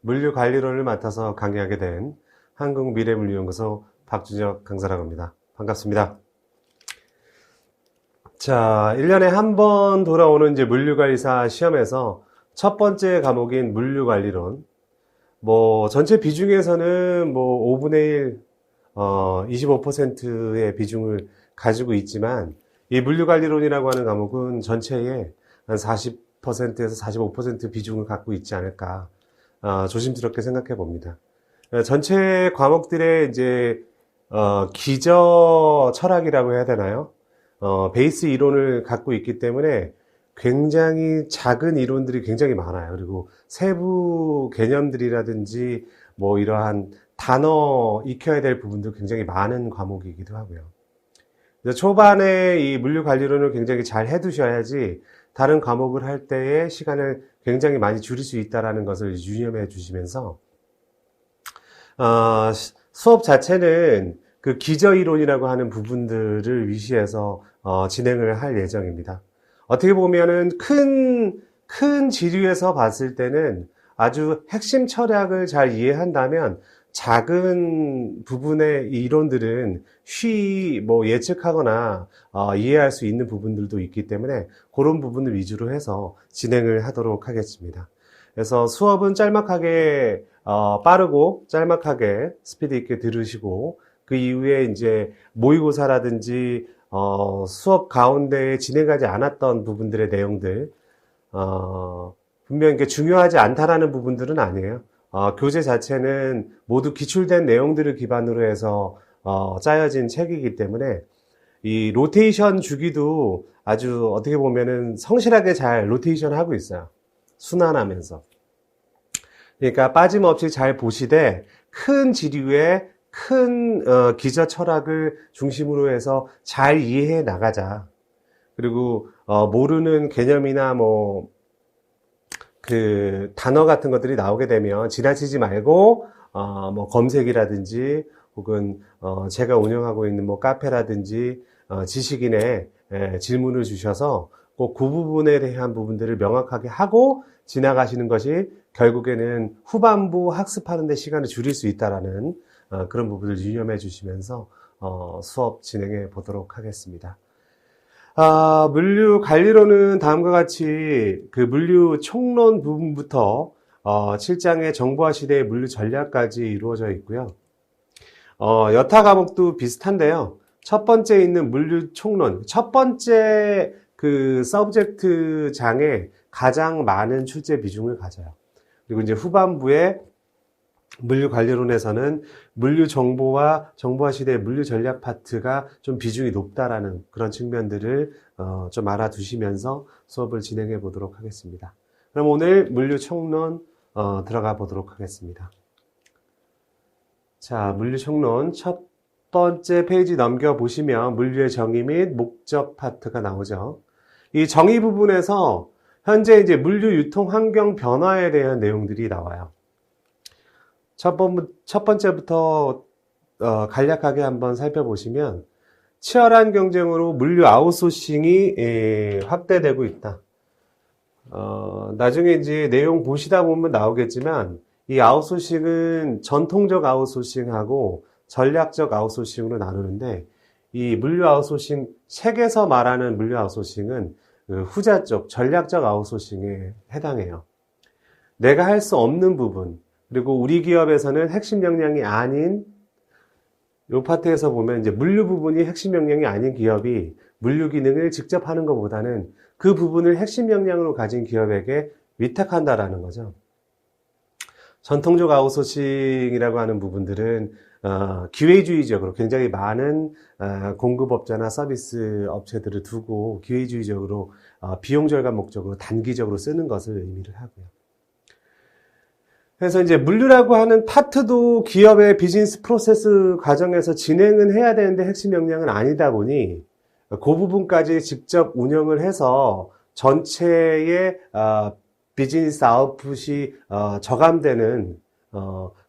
물류관리론을 맡아서 강의하게 된 한국미래물류연구소 박준혁 강사라고 합니다. 반갑습니다. 자, 1년에 한 번 돌아오는 이제 물류관리사 시험에서 첫 번째 과목인 물류관리론. 전체 비중에서는 5분의 1, 25%의 비중을 가지고 있지만, 이 물류관리론이라고 하는 과목은 전체의 한 40%에서 45% 비중을 갖고 있지 않을까, 조심스럽게 생각해 봅니다. 전체 과목들의 이제, 기저 철학이라고 해야 되나요? 베이스 이론을 갖고 있기 때문에 굉장히 작은 이론들이 굉장히 많아요. 그리고 세부 개념들이라든지 이러한 단어 익혀야 될 부분도 굉장히 많은 과목이기도 하고요. 그래서 초반에 이 물류관리론을 굉장히 잘 해두셔야지 다른 과목을 할 때의 시간을 굉장히 많이 줄일 수 있다는 것을 유념해 주시면서 수업 자체는 그 기저이론이라고 하는 부분들을 위시해서 진행을 할 예정입니다. 어떻게 보면은 큰 지류에서 봤을 때는 아주 핵심 철학을 잘 이해한다면 작은 부분의 이론들은 예측하거나 이해할 수 있는 부분들도 있기 때문에 그런 부분을 위주로 해서 진행을 하도록 하겠습니다. 그래서 수업은 짤막하게 빠르고 짤막하게 스피드 있게 들으시고 그 이후에 이제 모의고사라든지 수업 가운데 진행하지 않았던 부분들의 내용들 분명 이게 중요하지 않다라는 부분들은 아니에요. 교재 자체는 모두 기출된 내용들을 기반으로 해서 짜여진 책이기 때문에 이 로테이션 주기도 아주 어떻게 보면은 성실하게 잘 로테이션 하고 있어요. 순환하면서. 그러니까 빠짐없이 잘 보시되 큰 지류의 큰 기저 철학을 중심으로 해서 잘 이해해 나가자. 그리고 모르는 개념이나 그 단어 같은 것들이 나오게 되면 지나치지 말고 검색이라든지 혹은 제가 운영하고 있는 카페라든지 지식인의 질문을 주셔서 꼭 그 부분에 대한 부분들을 명확하게 하고 지나가시는 것이 결국에는 후반부 학습하는 데 시간을 줄일 수 있다라는 그런 부분을 유념해 주시면서 수업 진행해 보도록 하겠습니다. 물류 관리론은 다음과 같이 그 물류 총론 부분부터 7장의 정보화 시대의 물류 전략까지 이루어져 있고요. 여타 과목도 비슷한데요. 첫 번째 있는 물류 총론, 첫 번째 그 서브젝트 장에 가장 많은 출제 비중을 가져요. 그리고 이제 후반부에 물류 관리론에서는 물류 정보와 정보화 시대의 물류 전략 파트가 좀 비중이 높다라는 그런 측면들을 좀 알아두시면서 수업을 진행해 보도록 하겠습니다. 그럼 오늘 물류 총론 들어가 보도록 하겠습니다. 자, 물류 총론 첫 번째 페이지 넘겨 보시면 물류의 정의 및 목적 파트가 나오죠. 이 정의 부분에서 현재 이제 물류 유통 환경 변화에 대한 내용들이 나와요. 첫 번째부터 간략하게 한번 살펴보시면 치열한 경쟁으로 물류 아웃소싱이 확대되고 있다. 나중에 이제 내용 보시다 보면 나오겠지만 이 아웃소싱은 전통적 아웃소싱하고 전략적 아웃소싱으로 나누는데 이 물류 아웃소싱, 책에서 말하는 물류 아웃소싱은 그 후자 쪽 전략적 아웃소싱에 해당해요. 내가 할 수 없는 부분, 그리고 우리 기업에서는 핵심 역량이 아닌 이 파트에서 보면 이제 물류 부분이 핵심 역량이 아닌 기업이 물류 기능을 직접 하는 것보다는 그 부분을 핵심 역량으로 가진 기업에게 위탁한다라는 거죠. 전통적 아웃소싱이라고 하는 부분들은 기회주의적으로 굉장히 많은 공급업자나 서비스 업체들을 두고 기회주의적으로 비용 절감 목적으로 단기적으로 쓰는 것을 의미를 하고요. 그래서 이제 물류라고 하는 파트도 기업의 비즈니스 프로세스 과정에서 진행은 해야 되는데 핵심 역량은 아니다 보니 그 부분까지 직접 운영을 해서 전체의 비즈니스 아웃풋이 저감되는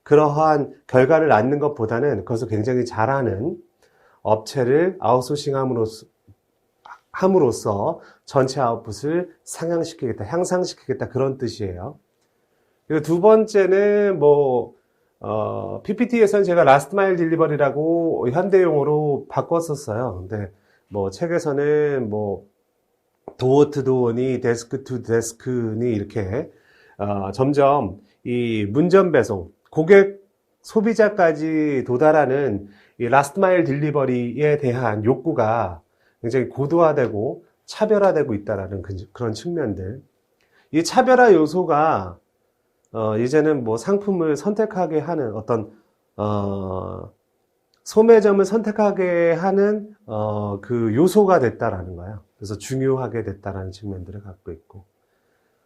그러한 결과를 낳는 것보다는 그것을 굉장히 잘하는 업체를 아웃소싱함으로써 전체 아웃풋을 상향시키겠다, 향상시키겠다 그런 뜻이에요. 그리고 두 번째는 PPT에서는 제가 라스트 마일 딜리버리라고 현대용어로 바꿨었어요. 근데 책에서는 도어 투 도어니 데스크 투 데스크니 이렇게 점점 이 문전 배송, 고객 소비자까지 도달하는 이 라스트 마일 딜리버리에 대한 욕구가 굉장히 고도화되고 차별화되고 있다라는 그런 측면들. 이 차별화 요소가 이제는 상품을 선택하게 하는 어떤 소매점을 선택하게 하는 그 요소가 됐다라는 거예요. 그래서 중요하게 됐다라는 측면들을 갖고 있고,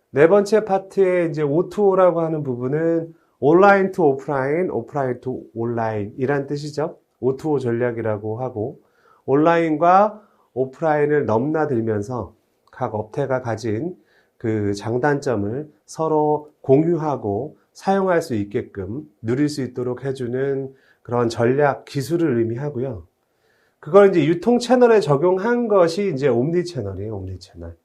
네 번째 파트에 이제 O2O라고 하는 부분은 온라인 투 오프라인, 오프라인 투 온라인 이란 뜻이죠. O2O 전략이라고 하고, 온라인과 오프라인을 넘나들면서 각 업체가 가진 그 장단점을 서로 공유하고 사용할 수 있게끔 누릴 수 있도록 해주는 그런 전략, 기술을 의미하고요. 그걸 이제 유통 채널에 적용한 것이 이제 옴니 채널이에요, 옴니 채널.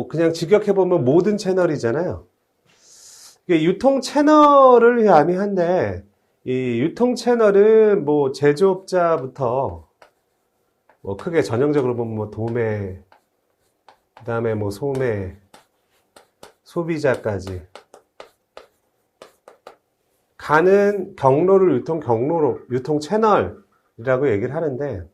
그냥 직역해보면 모든 채널이잖아요. 이게 유통 채널을 의미한데, 이 유통 채널은 제조업자부터 크게 전형적으로 보면 도매, 그 다음에 소매, 소비자까지 가는 경로를 유통 채널이라고 얘기를 하는데,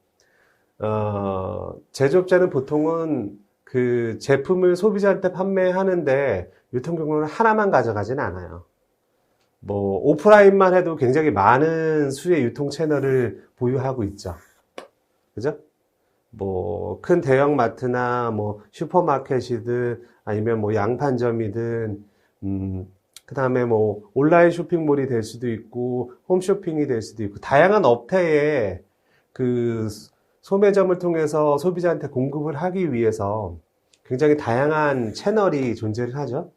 제조업자는 보통은 그 제품을 소비자한테 판매하는데 유통 경로를 하나만 가져가진 않아요. 오프라인만 해도 굉장히 많은 수의 유통 채널을 보유하고 있죠. 그죠? 큰 대형 마트나 슈퍼마켓이든 아니면 양판점이든, 그 다음에 온라인 쇼핑몰이 될 수도 있고, 홈쇼핑이 될 수도 있고, 다양한 업태에 그 소매점을 통해서 소비자한테 공급을 하기 위해서 굉장히 다양한 채널이 존재를 하죠.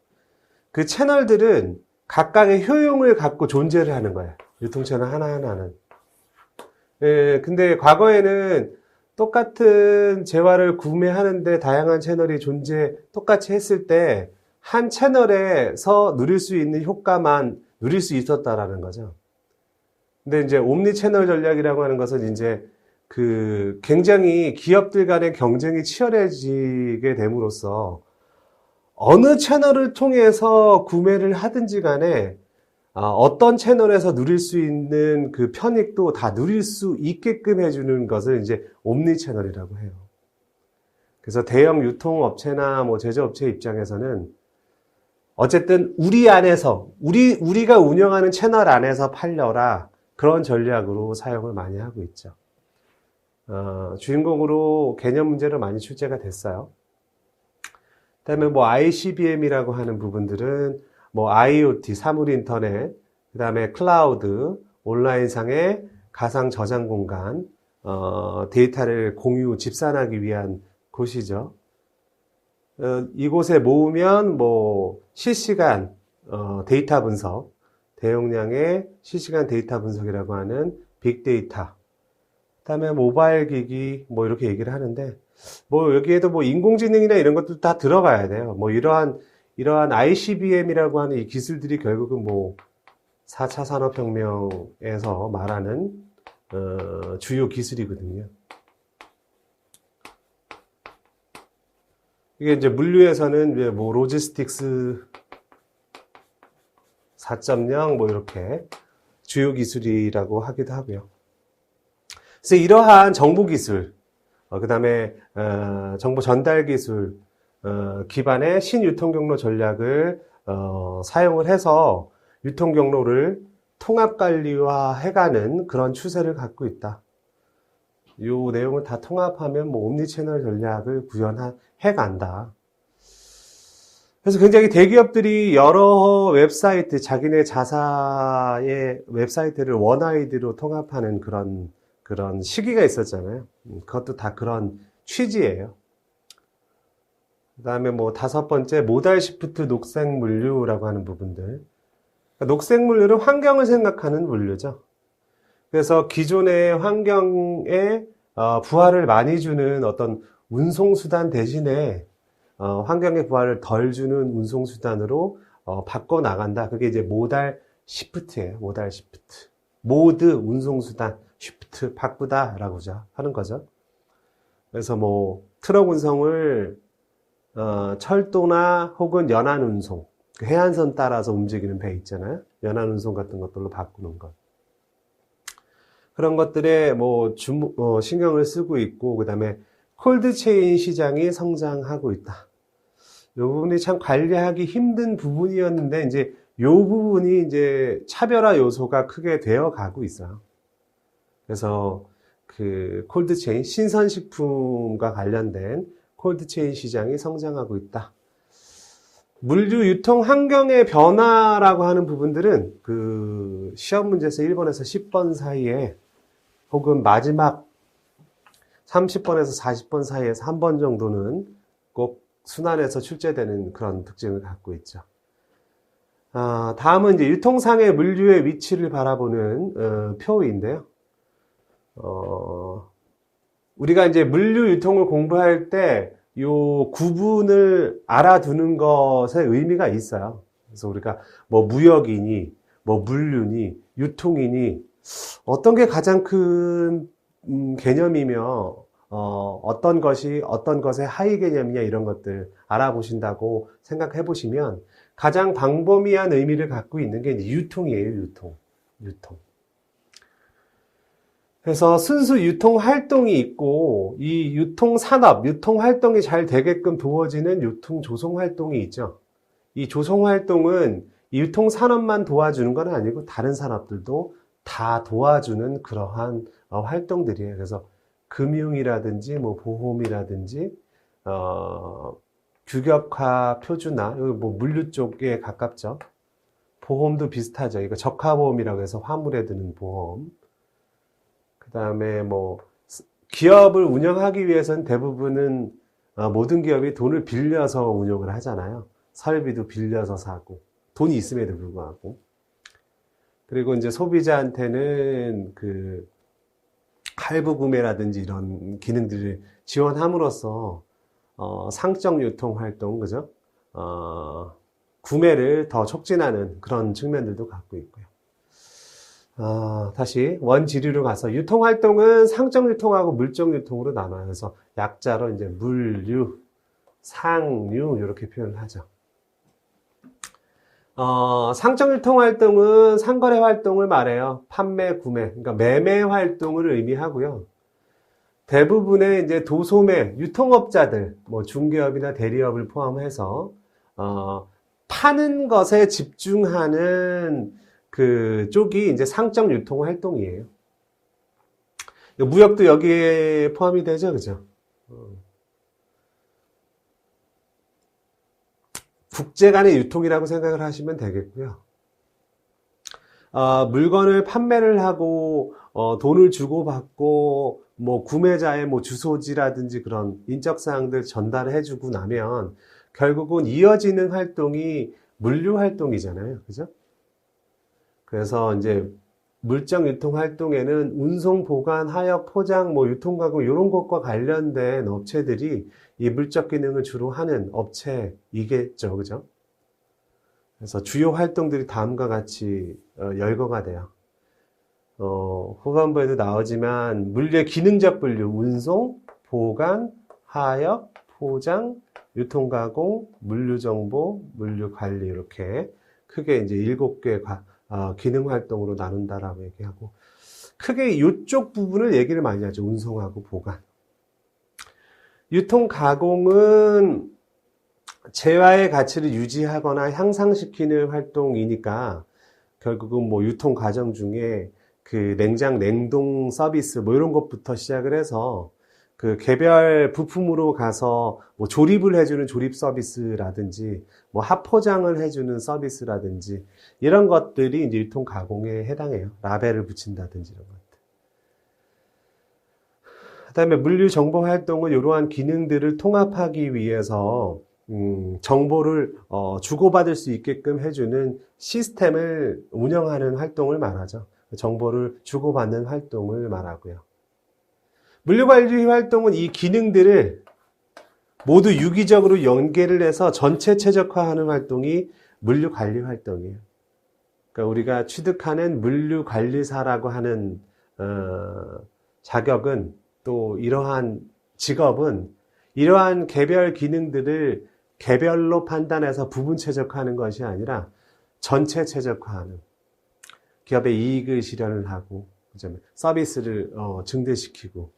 그 채널들은 각각의 효용을 갖고 존재를 하는 거예요. 유통채널 하나하나는. 예, 근데 과거에는 똑같은 재화를 구매하는데 다양한 채널이 똑같이 했을 때 한 채널에서 누릴 수 있는 효과만 누릴 수 있었다라는 거죠. 근데 이제 옴니 채널 전략이라고 하는 것은 이제 굉장히 기업들 간의 경쟁이 치열해지게 됨으로써 어느 채널을 통해서 구매를 하든지 간에 어떤 채널에서 누릴 수 있는 그 편익도 다 누릴 수 있게끔 해주는 것을 이제 옴니 채널이라고 해요. 그래서 대형 유통업체나 제조업체 입장에서는 어쨌든 우리 안에서, 우리가 운영하는 채널 안에서 팔려라, 그런 전략으로 사용을 많이 하고 있죠. 주인공으로 개념 문제로 많이 출제가 됐어요. 그 다음에 ICBM이라고 하는 부분들은 IoT, 사물 인터넷, 그 다음에 클라우드, 온라인상의 가상 저장 공간, 데이터를 집산하기 위한 곳이죠. 이곳에 모으면 실시간 데이터 분석, 대용량의 실시간 데이터 분석이라고 하는 빅데이터, 그 다음에 모바일 기기 이렇게 얘기를 하는데, 여기에도 인공지능이나 이런 것도 다 들어가야 돼요. 이러한 ICBM이라고 하는 이 기술들이 결국은 4차 산업혁명에서 말하는 주요 기술이거든요. 이게 이제 물류에서는 로지스틱스 4.0 이렇게 주요 기술이라고 하기도 하고요. 그래서 이러한 정보 기술, 그 다음에 정보 전달 기술 기반의 신유통 경로 전략을 사용을 해서 유통 경로를 통합 관리화해가는 그런 추세를 갖고 있다. 이 내용을 다 통합하면 옴니채널 전략을 구현해간다. 그래서 굉장히 대기업들이 여러 웹사이트, 자기네 자사의 웹사이트를 원아이디로 통합하는 그런 시기가 있었잖아요. 그것도 다 그런 취지예요. 그 다음에 다섯 번째, 모달 시프트 녹색 물류라고 하는 부분들. 그러니까 녹색 물류는 환경을 생각하는 물류죠. 그래서 기존의 환경에 부하를 많이 주는 어떤 운송수단 대신에 환경에 부하를 덜 주는 운송수단으로 바꿔 나간다. 그게 이제 모달 시프트예요. 모달 시프트. 모드 운송수단 시프트 바꾸다라고 하는 거죠. 그래서 뭐 트럭 운송을 철도나 혹은 연안 운송, 해안선 따라서 움직이는 배 있잖아요. 연안 운송 같은 것들로 바꾸는 것. 그런 것들에 뭐 신경을 쓰고 있고, 그 다음에 콜드체인 시장이 성장하고 있다. 이 부분이 참 관리하기 힘든 부분이었는데, 이제 이 부분이 이제 차별화 요소가 크게 되어 가고 있어요. 그래서 그 콜드체인, 신선식품과 관련된 콜드체인 시장이 성장하고 있다. 물류 유통 환경의 변화라고 하는 부분들은 그 시험 문제에서 1번에서 10번 사이에 혹은 마지막 30번에서 40번 사이에서 한 번 정도는 꼭 순환해서 출제되는 그런 특징을 갖고 있죠. 다음은 이제 유통상의 물류의 위치를 바라보는 표인데요. 우리가 이제 물류 유통을 공부할 때 요 구분을 알아두는 것에 의미가 있어요. 그래서 우리가 뭐 무역이니, 뭐 물류니, 유통이니, 어떤 게 가장 큰 개념이며, 어떤 것이 어떤 것의 하위 개념이냐 이런 것들 알아보신다고 생각해 보시면 가장 광범위한 의미를 갖고 있는 게 이제 유통이에요. 유통. 그래서 순수 유통 활동이 있고, 이 유통 산업, 유통 활동이 잘 되게끔 도와지는 유통 조성 활동이 있죠. 이 조성 활동은 이 유통 산업만 도와주는 건 아니고 다른 산업들도 다 도와주는 그러한 활동들이에요. 그래서 금융이라든지 뭐 보험이라든지 규격화 표준화, 여기 뭐 물류 쪽에 가깝죠. 보험도 비슷하죠. 이거 적하보험이라고 해서 화물에 드는 보험. 그 다음에 뭐 기업을 운영하기 위해서는 대부분은 모든 기업이 돈을 빌려서 운영을 하잖아요. 설비도 빌려서 사고 돈이 있음에도 불구하고. 그리고 이제 소비자한테는 그 할부 구매라든지 이런 기능들을 지원함으로써 상적 유통 활동, 그죠? 구매를 더 촉진하는 그런 측면들도 갖고 있고요. 다시 원지류로 가서 유통활동은 상적 유통하고 물적 유통으로 나눠요. 그래서 약자로 이제 물류, 상류 이렇게 표현을 하죠. 상적 유통 활동은 상거래 활동을 말해요. 판매, 구매, 그러니까 매매 활동을 의미하고요. 대부분의 이제 도소매, 유통업자들, 뭐 중개업이나 대리업을 포함해서 파는 것에 집중하는 그 쪽이 이제 상적 유통 활동이에요. 무역도 여기에 포함이 되죠, 그죠? 국제 간의 유통이라고 생각을 하시면 되겠고요. 물건을 판매를 하고 돈을 주고받고 뭐 구매자의 뭐 주소지라든지 그런 인적사항들 전달을 해주고 나면 결국은 이어지는 활동이 물류 활동이잖아요, 그죠? 그래서 이제 물적 유통 활동에는 운송, 보관, 하역, 포장, 뭐 유통가공 이런 것과 관련된 업체들이 이 물적 기능을 주로 하는 업체이겠죠, 그죠? 그래서 주요 활동들이 다음과 같이 열거가 돼요. 후반부에도 나오지만 물류의 기능적 분류, 운송, 보관, 하역, 포장, 유통가공, 물류정보, 물류관리 이렇게 크게 이제 7개 기능 활동으로 나눈다라고 얘기하고, 크게 이쪽 부분을 얘기를 많이 하죠. 운송하고 보관. 유통 가공은 재화의 가치를 유지하거나 향상시키는 활동이니까 결국은 뭐 유통 과정 중에 그 냉장, 냉동 서비스 뭐 이런 것부터 시작을 해서 그 개별 부품으로 가서 뭐 조립을 해주는 조립 서비스라든지 뭐 합포장을 해주는 서비스라든지 이런 것들이 이제 유통 가공에 해당해요. 라벨을 붙인다든지 이런 것들. 그다음에 물류 정보 활동은 이러한 기능들을 통합하기 위해서 정보를 주고받을 수 있게끔 해주는 시스템을 운영하는 활동을 말하죠. 정보를 주고받는 활동을 말하고요. 물류관리 활동은 이 기능들을 모두 유기적으로 연계를 해서 전체 최적화하는 활동이 물류관리 활동이에요. 그러니까 우리가 취득하는 물류관리사라고 하는 자격은 또 이러한 직업은 이러한 개별 기능들을 개별로 판단해서 부분 최적화하는 것이 아니라 전체 최적화하는 기업의 이익을 실현을 하고 서비스를 증대시키고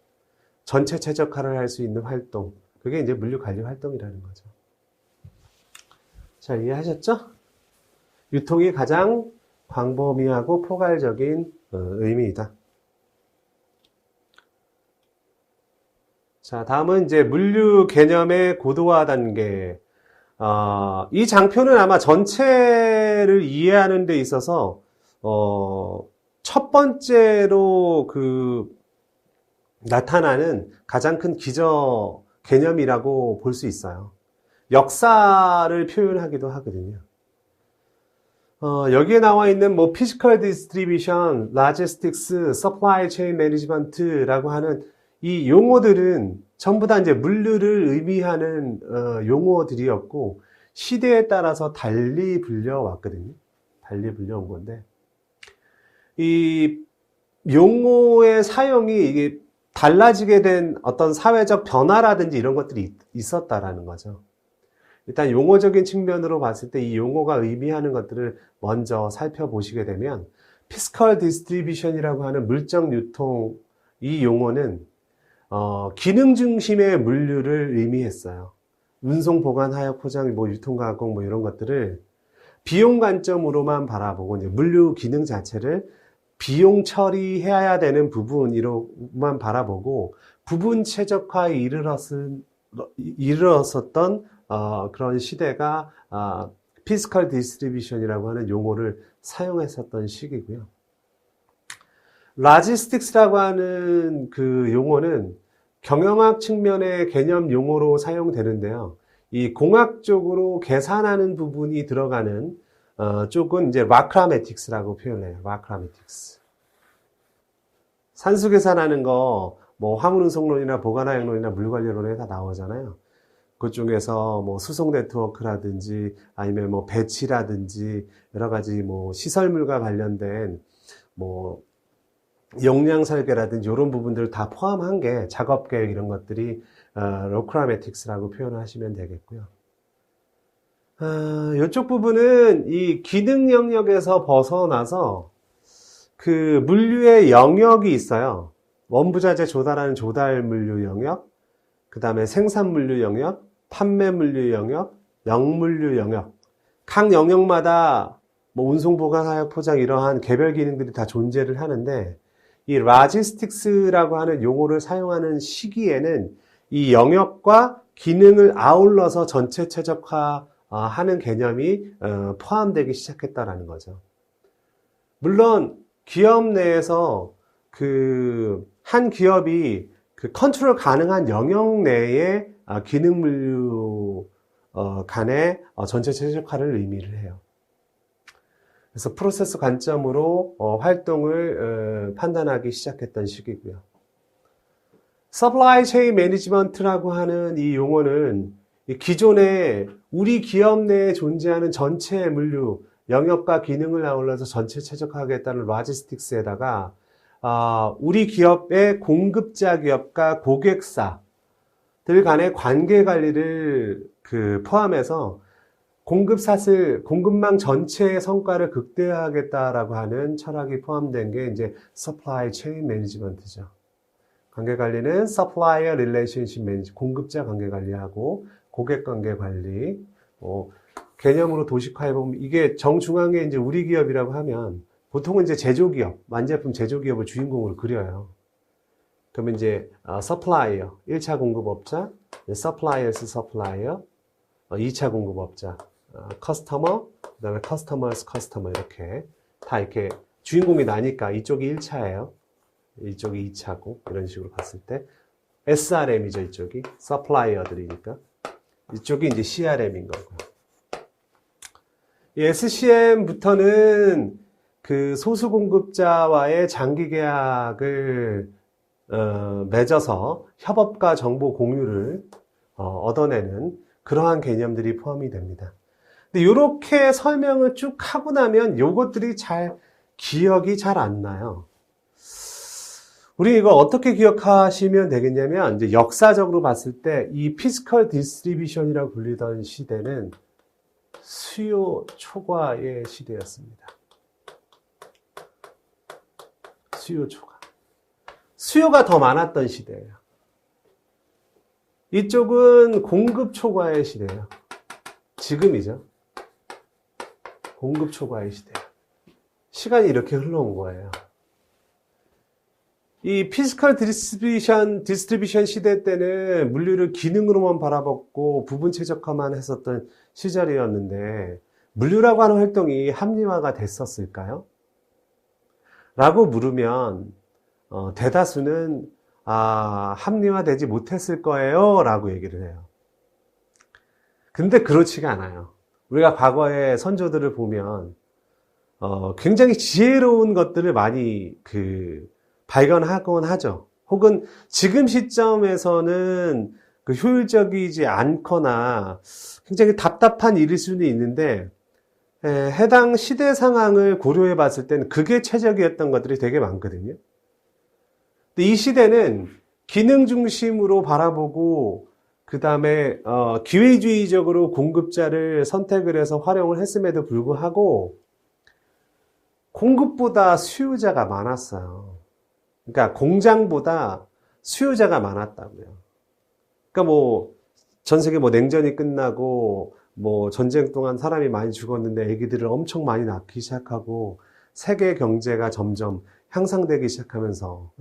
전체 최적화를 할 수 있는 활동, 그게 이제 물류관리 활동이라는 거죠. 자, 이해하셨죠? 유통이 가장 광범위하고 포괄적인 의미이다. 자, 다음은 이제 물류 개념의 고도화 단계. 이 장표는 아마 전체를 이해하는 데 있어서 첫 번째로 나타나는 가장 큰 기저 개념이라고 볼 수 있어요. 역사를 표현하기도 하거든요. 여기에 나와 있는 뭐 Physical Distribution, Logistics, Supply Chain Management라고 하는 이 용어들은 전부 다 이제 물류를 의미하는 용어들이었고 시대에 따라서 달리 불려왔거든요. 달리 불려온 건데 이 용어의 사용이 이게 달라지게 된 어떤 사회적 변화라든지 이런 것들이 있었다라는 거죠. 일단 용어적인 측면으로 봤을 때 이 용어가 의미하는 것들을 먼저 살펴보시게 되면 Physical Distribution이라고 하는 물적 유통, 이 용어는 기능 중심의 물류를 의미했어요. 운송, 보관, 하역, 포장, 뭐 유통, 가공 뭐 이런 것들을 비용 관점으로만 바라보고 이제 물류 기능 자체를 비용 처리해야 되는 부분으로만 바라보고 부분 최적화에 이르렀었던 그런 시대가 Physical Distribution이라고 하는 용어를 사용했었던 시기고요. Logistics라고 하는 그 용어는 경영학 측면의 개념 용어로 사용되는데요. 이 공학적으로 계산하는 부분이 들어가는 쪽은 이제 마크로매틱스라고 표현해요. 마크로매틱스. 산수 계산하는 거, 뭐 화물운송론이나 보관하역론이나 물관리론에 다 나오잖아요. 그 중에서 뭐 수송 네트워크라든지 아니면 뭐 배치라든지 여러 가지 뭐 시설물과 관련된 뭐 용량 설계라든지 이런 부분들을 다 포함한 게 작업 계획 이런 것들이 로크라매틱스라고 표현을 하시면 되겠고요. 이쪽 부분은 이 기능 영역에서 벗어나서 그 물류의 영역이 있어요. 원부자재 조달하는 조달 물류 영역, 그 다음에 생산 물류 영역, 판매 물류 영역, 영물류 영역. 각 영역마다 뭐 운송, 보관, 하역, 포장 이러한 개별 기능들이 다 존재를 하는데 이 로지스틱스라고 하는 용어를 사용하는 시기에는 이 영역과 기능을 아울러서 전체 최적화하는 개념이 포함되기 시작했다라는 거죠. 물론 기업 내에서 한 기업이 컨트롤 가능한 영역 내에 기능 물류 간의 전체 최적화를 의미를 해요. 그래서 프로세스 관점으로 활동을 판단하기 시작했던 시기고요. Supply Chain Management라고 하는 이 용어는 기존에 우리 기업 내에 존재하는 전체 물류 영역과 기능을 아울러서 전체 최적화하겠다는 로지스틱스에다가 우리 기업의 공급자 기업과 고객사들 간의 관계 관리를 포함해서 공급망 전체의 성과를 극대화하겠다라고 하는 철학이 포함된 게 이제 Supply Chain Management죠. 관계 관리는 Supplier Relationship Management, 공급자 관계 관리하고 고객 관계 관리, 개념으로 도식화해보면 이게 정중앙에 이제 우리 기업이라고 하면 보통은 이제 제조기업, 완제품 제조기업을 주인공으로 그려요. 그러면 이제 Supplier, 1차 공급업자, Suppliers, Supplier, 2차 공급업자, Customer, 그 다음에 Customers, Customer 이렇게 다 이렇게 주인공이 나니까 이쪽이 1차예요. 이쪽이 2차고 이런 식으로 봤을 때 SRM이죠. 이쪽이 Supplier들이니까 이쪽이 이제 CRM인 거고요. 이 SCM부터는 그 소수 공급자와의 장기 계약을 맺어서 협업과 정보 공유를 얻어내는 그러한 개념들이 포함이 됩니다. 근데 이렇게 설명을 쭉 하고 나면 요것들이 기억이 잘 안 나요. 우리 이거 어떻게 기억하시면 되겠냐면, 이제 역사적으로 봤을 때 이 피스컬 디스트리뷰션이라고 불리던 시대는 수요 초과의 시대였습니다. 수요 초과. 수요가 더 많았던 시대예요. 이쪽은 공급 초과의 시대예요. 지금이죠. 공급 초과의 시대예요. 시간이 이렇게 흘러온 거예요. 이 피스컬 디스트리뷰션 시대 때는 물류를 기능으로만 바라봤고 부분 최적화만 했었던 시절이었는데, 물류라고 하는 활동이 합리화가 됐었을까요? 라고 물으면 대다수는 합리화되지 못했을 거예요 라고 얘기를 해요. 근데 그렇지가 않아요. 우리가 과거의 선조들을 보면 굉장히 지혜로운 것들을 많이 발견하곤 하죠. 혹은 지금 시점에서는 효율적이지 않거나 굉장히 답답한 일일 수는 있는데, 해당 시대 상황을 고려해 봤을 때는 그게 최적이었던 것들이 되게 많거든요. 근데 이 시대는 기능 중심으로 바라보고, 그 다음에 기회주의적으로 공급자를 선택을 해서 활용을 했음에도 불구하고 공급보다 수요자가 많았어요. 그러니까 공장보다 수요자가 많았다고요. 그러니까 전 세계 냉전이 끝나고 전쟁 동안 사람이 많이 죽었는데 애기들을 엄청 많이 낳기 시작하고 세계 경제가 점점 향상되기 시작하면서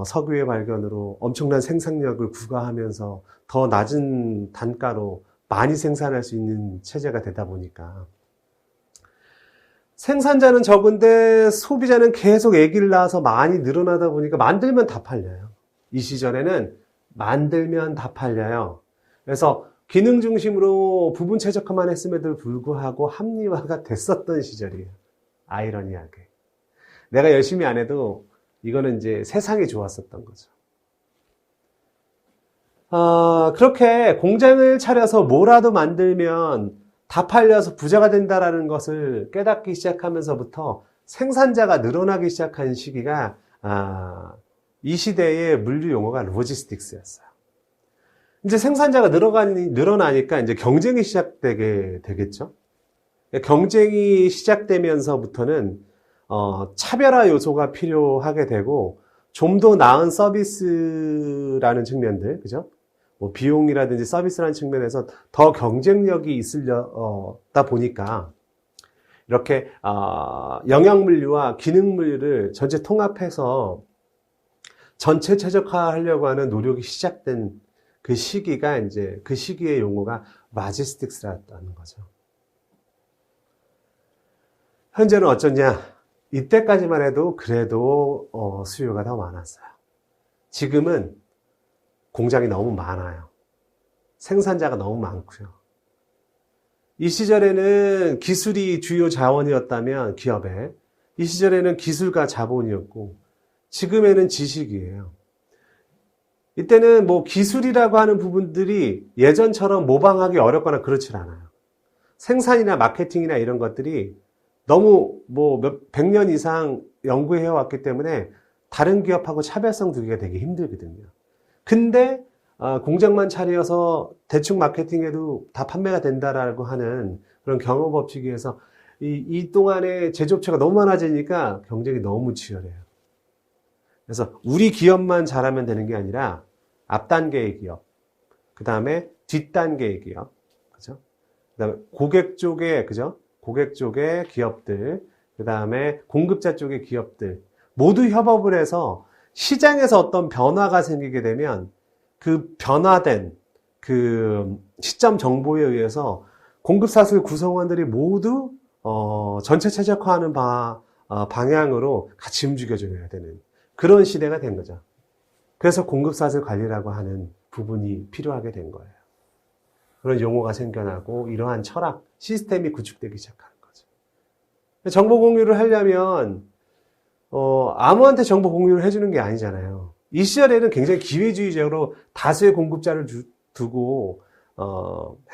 석유의 발견으로 엄청난 생산력을 부과하면서 더 낮은 단가로 많이 생산할 수 있는 체제가 되다 보니까 생산자는 적은데 소비자는 계속 애기를 낳아서 많이 늘어나다 보니까 만들면 다 팔려요. 이 시절에는 만들면 다 팔려요. 그래서 기능 중심으로 부분 최적화만 했음에도 불구하고 합리화가 됐었던 시절이에요. 아이러니하게. 내가 열심히 안 해도 이거는 이제 세상이 좋았었던 거죠. 그렇게 공장을 차려서 뭐라도 만들면 다 팔려서 부자가 된다라는 것을 깨닫기 시작하면서부터 생산자가 늘어나기 시작한 시기가 이 시대의 물류 용어가 로지스틱스였어요. 이제 생산자가 늘어나니까 이제 경쟁이 시작되게 되겠죠. 경쟁이 시작되면서부터는 차별화 요소가 필요하게 되고 좀 더 나은 서비스라는 측면들, 그죠? 비용이라든지 서비스라는 측면에서 더 경쟁력이 있으려다 보니까 이렇게 영양물류와 기능물류를 전체 통합해서 전체 최적화하려고 하는 노력이 시작된 그 시기가 이제 그 시기의 용어가 로지스틱스라는 거죠. 현재는 어쩌냐? 이때까지만 해도 그래도 수요가 더 많았어요. 지금은 공장이 너무 많아요. 생산자가 너무 많고요. 이 시절에는 기술이 주요 자원이었다면 기업에, 이 시절에는 기술과 자본이었고 지금에는 지식이에요. 이때는 기술이라고 하는 부분들이 예전처럼 모방하기 어렵거나 그렇지 않아요. 생산이나 마케팅이나 이런 것들이 너무 100년 이상 연구해 왔기 때문에 다른 기업하고 차별성 두기가 되게 힘들거든요. 근데 공장만 차려서 대충 마케팅해도 다 판매가 된다라고 하는 그런 경험 법칙에 의해서 이 동안에 제조업체가 너무 많아지니까 경쟁이 너무 치열해요. 그래서 우리 기업만 잘하면 되는 게 아니라 앞단계의 기업, 그 다음에 뒷단계의 기업, 그죠? 그 다음에 고객 쪽에, 그죠? 고객 쪽의 기업들, 그 다음에 공급자 쪽의 기업들, 모두 협업을 해서 시장에서 어떤 변화가 생기게 되면 그 변화된 그 시점 정보에 의해서 공급사슬 구성원들이 모두 전체 최적화하는 방향으로 같이 움직여줘야 되는 그런 시대가 된 거죠. 그래서 공급사슬 관리라고 하는 부분이 필요하게 된 거예요. 그런 용어가 생겨나고 이러한 철학, 시스템이 구축되기 시작하는 거죠. 정보 공유를 하려면 아무한테 정보 공유를 해주는 게 아니잖아요. 이 시절에는 굉장히 기회주의적으로 다수의 공급자를 두고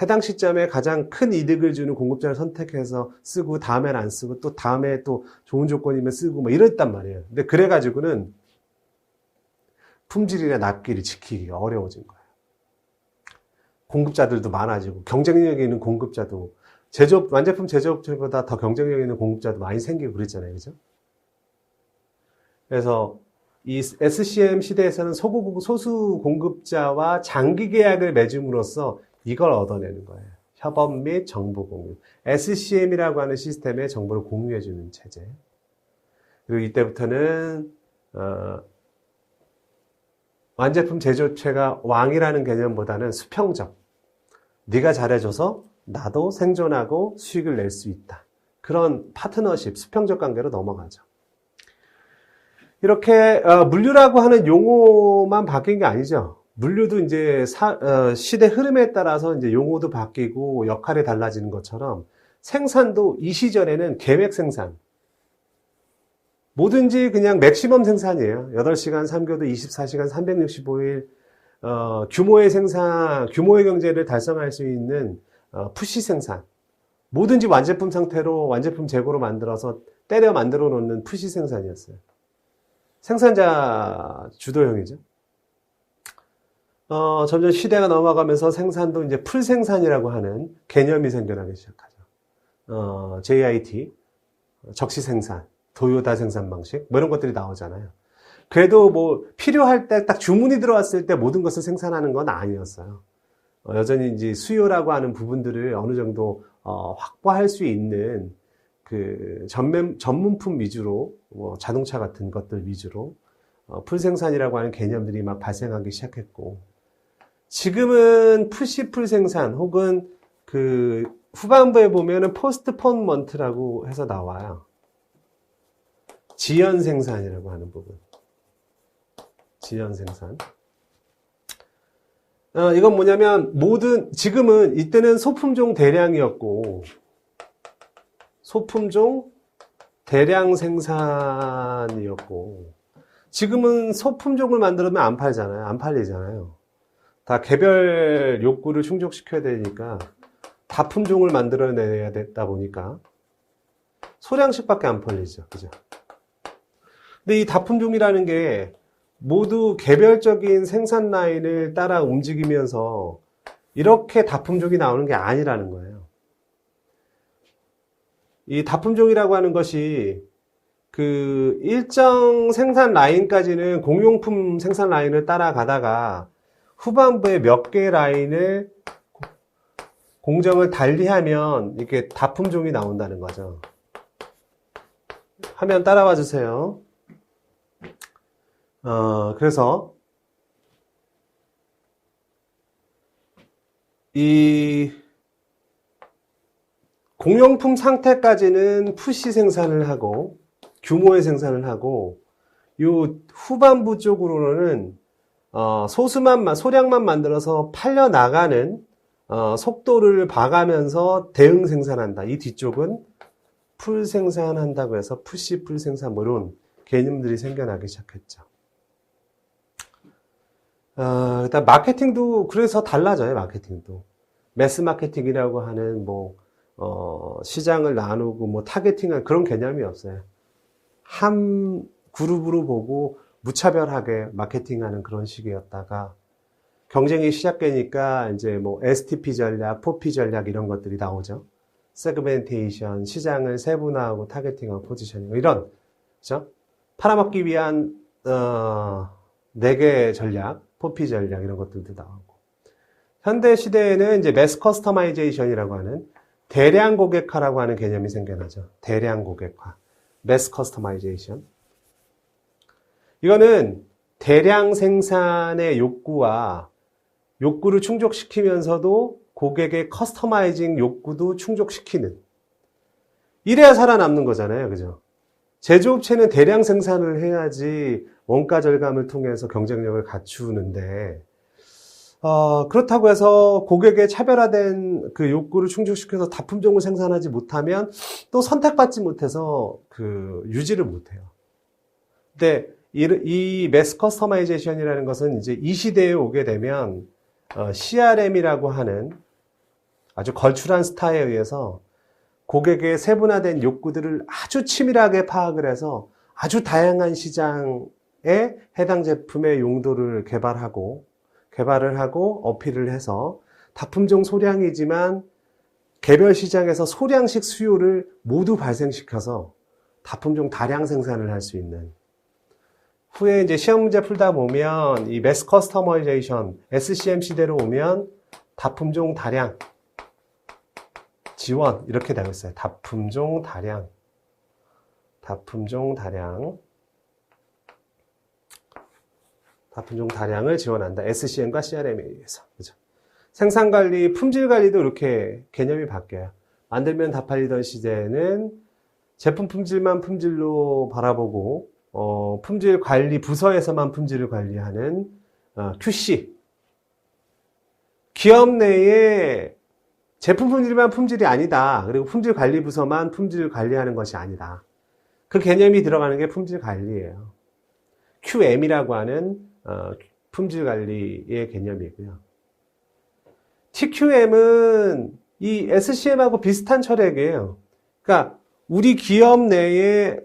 해당 시점에 가장 큰 이득을 주는 공급자를 선택해서 쓰고 다음엔 안 쓰고 또 다음에 또 좋은 조건이면 쓰고 뭐 이랬단 말이에요. 근데 그래가지고는 품질이나 납기를 지키기가 어려워진 거예요. 공급자들도 많아지고 경쟁력 있는 공급자도 완제품 제조업체보다 더 경쟁력 있는 공급자도 많이 생기고 그랬잖아요. 그죠? 그래서 이 SCM 시대에서는 소수 공급자와 장기 계약을 맺음으로써 이걸 얻어내는 거예요. 협업 및 정보 공유. SCM이라고 하는 시스템에 정보를 공유해주는 체제. 그리고 이때부터는 완제품 제조업체가 왕이라는 개념보다는 수평적. 네가 잘해줘서 나도 생존하고 수익을 낼 수 있다. 그런 파트너십, 수평적 관계로 넘어가죠. 이렇게 물류라고 하는 용어만 바뀐 게 아니죠. 물류도 이제 시대 흐름에 따라서 이제 용어도 바뀌고 역할이 달라지는 것처럼 생산도 이 시절에는 계획 생산. 뭐든지 그냥 맥시멈 생산이에요. 8시간 3교도 24시간 365일 규모의 생산, 규모의 경제를 달성할 수 있는 푸시 생산. 뭐든지 완제품 상태로 완제품 재고로 만들어서 때려 만들어 놓는 푸시 생산이었어요. 생산자 주도형이죠. 점점 시대가 넘어가면서 생산도 이제 풀생산이라고 하는 개념이 생겨나기 시작하죠. JIT, 적시 생산, 도요다 생산 방식, 뭐 이런 것들이 나오잖아요. 그래도 뭐 필요할 때 딱 주문이 들어왔을 때 모든 것을 생산하는 건 아니었어요. 여전히 이제 수요라고 하는 부분들을 어느 정도 확보할 수 있는 그 전문품 위주로 뭐 자동차 같은 것들 위주로 풀생산이라고 하는 개념들이 막 발생하기 시작했고 지금은 푸시 풀생산 혹은 그 후반부에 보면은 포스트폰먼트라고 해서 나와요. 지연 생산이라고 하는 부분. 지연 생산. 이건 뭐냐면 지금은 이때는 소품종 대량이었고 소품종 대량 생산이었고 지금은 소품종을 만들면 안 팔잖아요. 안 팔리잖아요. 다 개별 욕구를 충족시켜야 되니까 다품종을 만들어내야 되다 보니까 소량씩밖에 안 팔리죠. 그죠? 근데 이 다품종이라는 게 모두 개별적인 생산 라인을 따라 움직이면서 이렇게 다품종이 나오는 게 아니라는 거예요. 이 다품종이라고 하는 것이 그 일정 생산 라인까지는 공용품 생산 라인을 따라가다가 후반부에 몇 개의 라인을 공정을 달리하면 이렇게 다품종이 나온다는 거죠. 화면 따라와 주세요. 그래서 이 공용품 상태까지는 푸시 생산을 하고 규모의 생산을 하고 요 후반부 쪽으로는 소량만 만들어서 팔려 나가는 속도를 봐가면서 대응 생산한다. 이 뒤쪽은 풀 생산한다고 해서 푸시 풀 생산 뭐 이런 개념들이 생겨나기 시작했죠. 일단 마케팅도 그래서 달라져요. 마케팅도 매스 마케팅이라고 하는 뭐 시장을 나누고 뭐 타겟팅한 그런 개념이 없어요. 한 그룹으로 보고 무차별하게 마케팅하는 그런 식이었다가 경쟁이 시작되니까 이제 뭐 STP 전략, 4P 전략 이런 것들이 나오죠. 세그멘테이션, 시장을 세분화하고 타겟팅하고 포지셔닝 이런 그죠? 팔아먹기 위한 4개 전략, 4P 전략 이런 것들도 나오고 현대 시대에는 이제 매스 커스터마이제이션이라고 하는 대량 고객화라고 하는 개념이 생겨나죠. 대량 고객화, 매스 커스터마이제이션. 이거는 대량 생산의 욕구를 충족시키면서도 고객의 커스터마이징 욕구도 충족시키는. 이래야 살아남는 거잖아요. 그죠? 제조업체는 대량 생산을 해야지 원가 절감을 통해서 경쟁력을 갖추는데, 그렇다고 해서 고객의 차별화된 그 욕구를 충족시켜서 다품종을 생산하지 못하면 또 선택받지 못해서 유지를 못해요. 근데 이 매스 커스터마이제이션이라는 것은 이제 이 시대에 오게 되면 CRM이라고 하는 아주 걸출한 스타에 의해서 고객의 세분화된 욕구들을 아주 치밀하게 파악을 해서 아주 다양한 시장에 해당 제품의 용도를 개발을 하고 어필을 해서 다품종 소량이지만 개별 시장에서 소량씩 수요를 모두 발생시켜서 다품종 다량 생산을 할 수 있는, 후에 이제 시험 문제 풀다 보면 이 매스 커스터마이제이션 SCM 시대로 오면 다품종 다량 지원 이렇게 되고 있어요. 다품종 다량을 지원한다. SCM과 CRM에 의해서. 그죠? 생산관리, 품질관리도 이렇게 개념이 바뀌어요. 만들면 다 팔리던 시대에는 제품 품질만 품질로 바라보고 품질 관리 부서에서만 품질을 관리하는 QC. 기업 내에 제품 품질만 품질이 아니다. 그리고 품질 관리 부서만 품질을 관리하는 것이 아니다. 그 개념이 들어가는 게 품질 관리예요. QM이라고 하는 품질 관리의 개념이고요. TQM은 이 SCM하고 비슷한 철학이에요. 그러니까 우리 기업 내에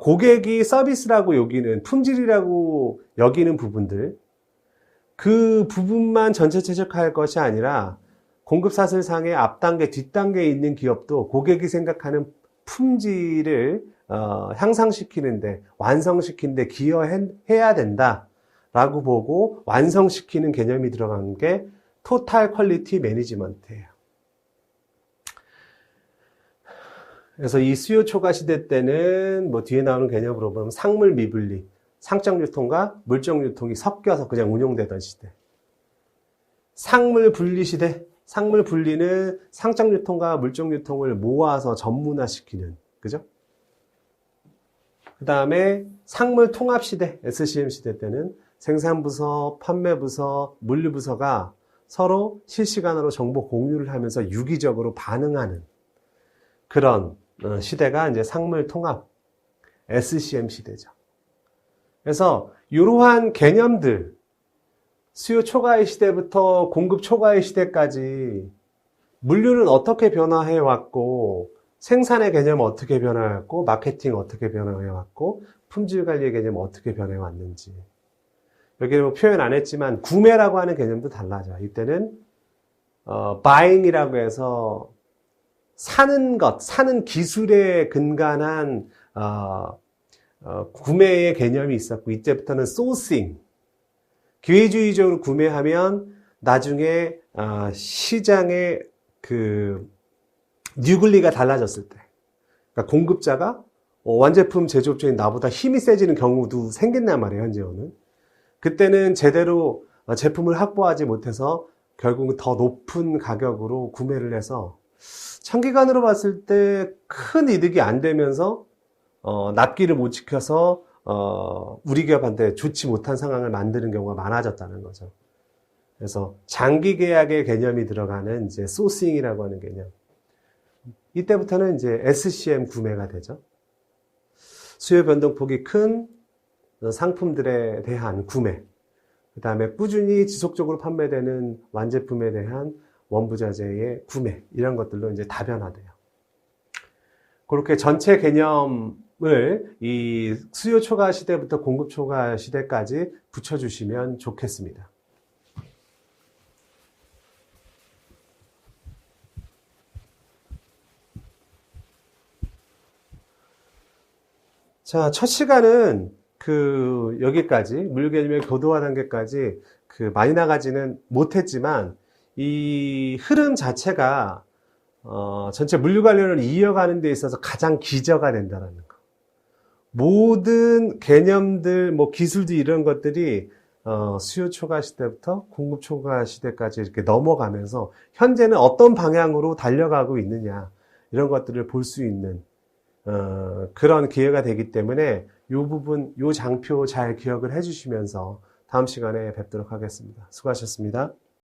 고객이 서비스라고 여기는, 품질이라고 여기는 부분들, 그 부분만 전체 최적화할 것이 아니라 공급사슬상의 앞단계, 뒷단계에 있는 기업도 고객이 생각하는 품질을 향상시키는데, 완성시키는데 기여해야 된다라고 보고 완성시키는 개념이 들어간 게 토탈 퀄리티 매니지먼트예요. 그래서 이 수요 초과 시대 때는 뭐 뒤에 나오는 개념으로 보면 상물 미분리, 상적 유통과 물적 유통이 섞여서 그냥 운용되던 시대. 상물 분리 시대, 상물 분리는 상적 유통과 물적 유통을 모아서 전문화시키는, 그죠? 그 다음에 상물 통합 시대, SCM 시대 때는 생산부서, 판매부서, 물류부서가 서로 실시간으로 정보 공유를 하면서 유기적으로 반응하는 그런 시대가 이제 상물 통합, SCM 시대죠. 그래서 이러한 개념들, 수요 초과의 시대부터 공급 초과의 시대까지 물류는 어떻게 변화해 왔고, 생산의 개념은 어떻게 변화했고, 마케팅 어떻게 변화해 왔고, 품질 관리의 개념은 어떻게 변해 왔는지. 여기는 뭐 표현 안 했지만 구매라고 하는 개념도 달라져요. 이때는 buying이라고 해서 사는 것, 사는 기술에 근간한 구매의 개념이 있었고, 이때부터는 sourcing, 기회주의적으로 구매하면 나중에 시장의 그 뉴글리가 달라졌을 때, 그러니까 공급자가 완제품 제조업체인 나보다 힘이 세지는 경우도 생긴단 말이에요. 현재는. 그때는 제대로 제품을 확보하지 못해서 결국은 더 높은 가격으로 구매를 해서 장기간으로 봤을 때 큰 이득이 안 되면서 납기를 못 지켜서 우리 기업한테 좋지 못한 상황을 만드는 경우가 많아졌다는 거죠. 그래서 장기 계약의 개념이 들어가는 이제 소싱이라고 하는 개념. 이때부터는 이제 SCM 구매가 되죠. 수요 변동폭이 큰 상품들에 대한 구매, 그 다음에 꾸준히 지속적으로 판매되는 완제품에 대한 원부자재의 구매, 이런 것들로 이제 다변화돼요. 그렇게 전체 개념을 이 수요 초과 시대부터 공급 초과 시대까지 붙여주시면 좋겠습니다. 자, 첫 시간은 여기까지, 물류 개념의 고도화 단계까지 많이 나가지는 못했지만, 이 흐름 자체가, 전체 물류 관련을 이어가는 데 있어서 가장 기저가 된다는 거. 모든 개념들, 뭐 기술들 이런 것들이, 수요 초과 시대부터 공급 초과 시대까지 이렇게 넘어가면서, 현재는 어떤 방향으로 달려가고 있느냐, 이런 것들을 볼 수 있는, 그런 기회가 되기 때문에 이 부분, 이 장표 잘 기억을 해주시면서 다음 시간에 뵙도록 하겠습니다. 수고하셨습니다.